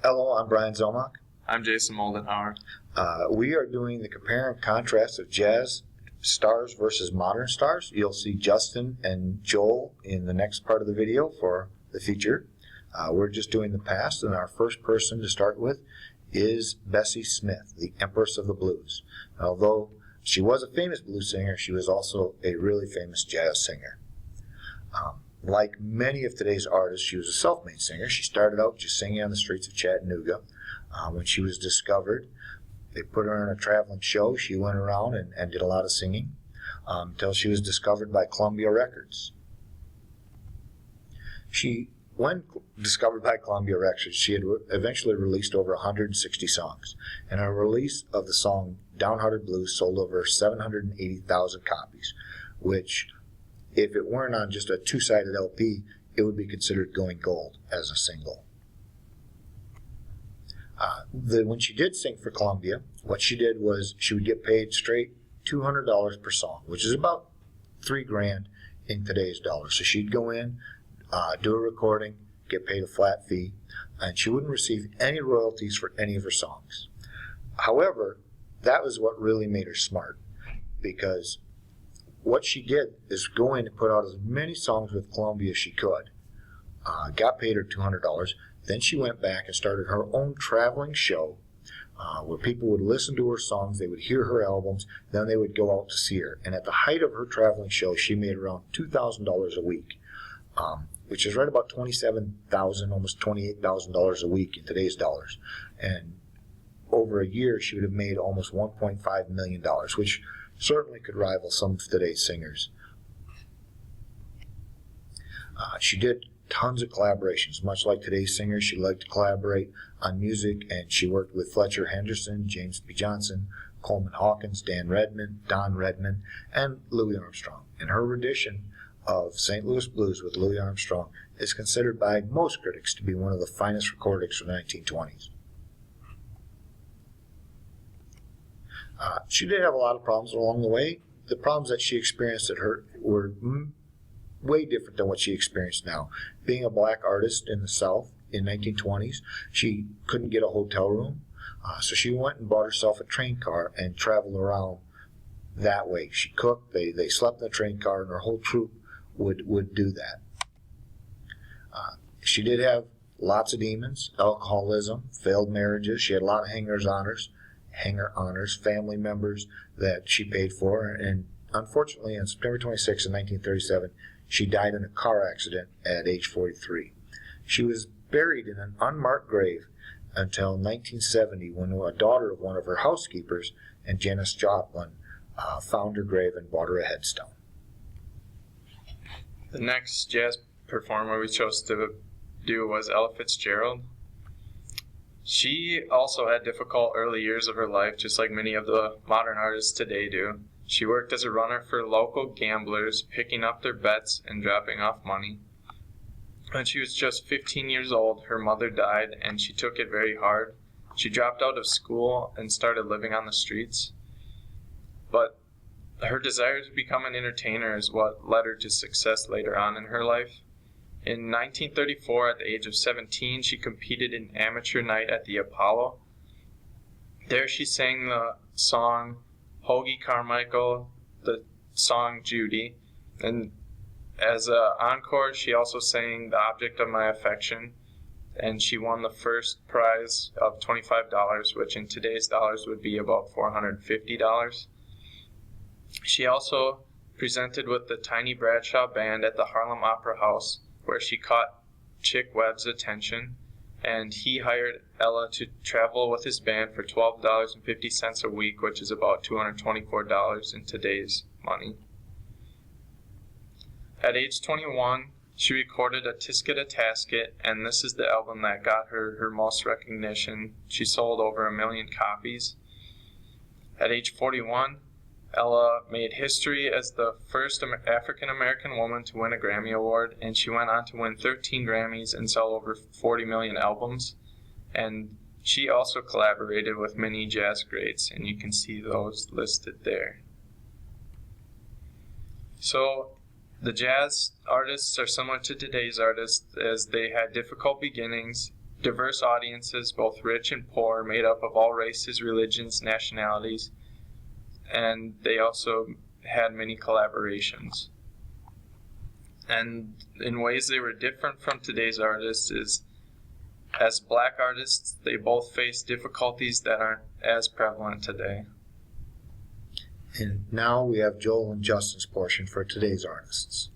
Hello, I'm Brian Zomak. I'm Jason Moldenhauer. We are doing the compare and contrast of jazz stars versus modern stars. You'll see Justin and Joel in the next part of the video for the feature. We're just doing the past, and our first person to start with is Bessie Smith, the Empress of the Blues. Although she was a famous blues singer, she was also a really famous jazz singer. Like many of today's artists, she was a self-made singer. She started out just singing on the streets of Chattanooga. When she was discovered, they put her on a traveling show. She went around and did a lot of singing until she was discovered by Columbia Records. When discovered by Columbia Records, she had eventually released over 160 songs. And her release of the song Downhearted Blues sold over 780,000 copies, which, if it weren't on just a two-sided LP, it would be considered going gold as a single. When she did sing for Columbia, what she did was she would get paid straight $200 per song, which is about $3,000 in today's dollars. So she'd go in, do a recording, get paid a flat fee, and she wouldn't receive any royalties for any of her songs. However, that was what really made her smart, because what she did is go in and put out as many songs with Columbia as she could, got paid her $200. Then she went back and started her own traveling show where people would listen to her songs, they would hear her albums, then they would go out to see her. And at the height of her traveling show, she made around $2,000 a week, which is right about $27,000, almost $28,000 a week in today's dollars. And over a year, she would have made almost $1.5 million, which certainly could rival some of today's singers. She did tons of collaborations. Much like today's singers, she liked to collaborate on music, and she worked with Fletcher Henderson, James B. Johnson, Coleman Hawkins, Don Redman, and Louis Armstrong. And her rendition of St. Louis Blues with Louis Armstrong is considered by most critics to be one of the finest recordings from the 1920s. She did have a lot of problems along the way. The problems that she experienced were way different than what she experienced now. Being a black artist in the South in 1920s, she couldn't get a hotel room, so she went and bought herself a train car and traveled around that way. She cooked, they slept in the train car, and her whole troupe would do that. She did have lots of demons, alcoholism, failed marriages. She had a lot of hanger-oners, family members that she paid for, and unfortunately on September 26, 1937, she died in a car accident at age 43. She was buried in an unmarked grave until 1970, when a daughter of one of her housekeepers and Janis Joplin found her grave and bought her a headstone. The next jazz performer we chose to do was Ella Fitzgerald. She also had difficult early years of her life, just like many of the modern artists today do. She worked as a runner for local gamblers, picking up their bets and dropping off money. When she was just 15 years old, her mother died, and she took it very hard. She dropped out of school and started living on the streets. But her desire to become an entertainer is what led her to success later on in her life. In 1934, at the age of 17, she competed in amateur night at the Apollo. There she sang the song Hoagy Carmichael, the song Judy, and as an encore, she also sang The Object of My Affection, and she won the first prize of $25, which in today's dollars would be about $450. She also presented with the Tiny Bradshaw Band at the Harlem Opera House, where she caught Chick Webb's attention, and he hired Ella to travel with his band for $12.50 a week, which is about $224 in today's money. At age 21, she recorded A Tisket a Tasket, and this is the album that got her most recognition. She sold over 1 million copies. At age 41, Ella made history as the first African-American woman to win a Grammy Award, and she went on to win 13 Grammys and sell over 40 million albums. And she also collaborated with many jazz greats, and you can see those listed there. So the jazz artists are similar to today's artists, as they had difficult beginnings, diverse audiences, both rich and poor, made up of all races, religions, nationalities, and they also had many collaborations. And in ways they were different from today's artists is, as black artists, they both face difficulties that aren't as prevalent today. And now we have Joel and Justin's portion for today's artists.